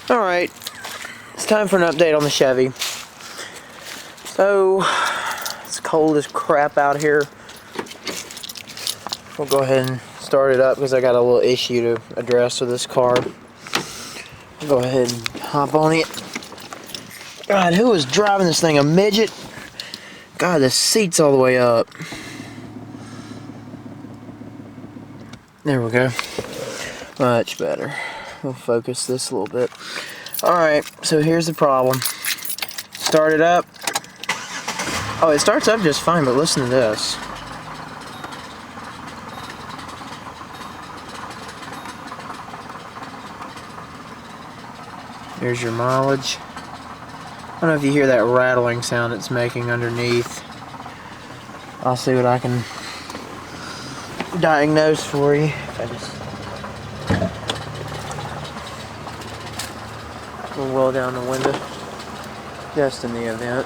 Alright, it's time for an update on the Chevy. So, it's cold as crap out here. We'll go ahead and start it up because I got a little issue to address with this car. I'll go ahead and hop on it. God, who was driving this thing? A midget? God, the seat's all the way up. There we go. Much better. We'll focus this a little bit. Alright, so here's the problem. Start it up. Oh, it starts up just fine, but listen to this. Here's your mileage. I don't know if you hear that rattling sound it's making underneath. I'll see what I can diagnose for you. We'll roll down the window just in the event.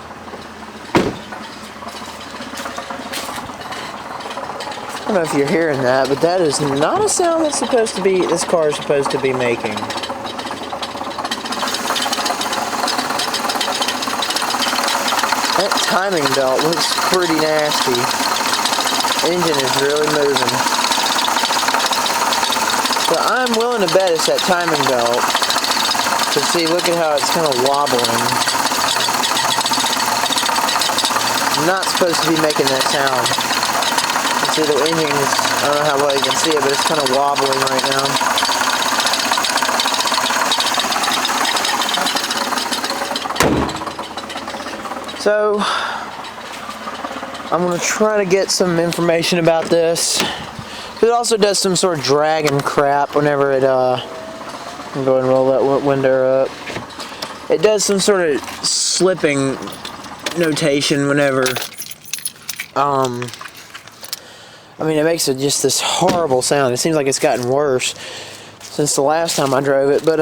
I don't know if you're hearing that, but that is not a sound that's supposed to be, this car is supposed to be making. That timing belt looks pretty nasty. Engine is really moving. So I'm willing to bet it's that timing belt. So see, look at how it's kind of wobbling. I'm not supposed to be making that sound. You see the engine is, I don't know how well you can see it, but it's kind of wobbling right now. So, I'm going to try to get some information about this. It also does some sort of dragging crap whenever it, I'll go and roll that window up. It does some sort of slipping notation whenever, I mean, it makes it just this horrible sound. It seems like it's gotten worse since the last time I drove it, but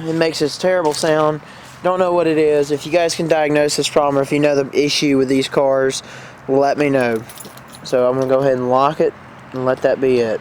it makes this terrible sound. Don't know what it is. If you guys can diagnose this problem, or if you know the issue with these cars, let me know. So I'm going to go ahead and lock it and let that be it.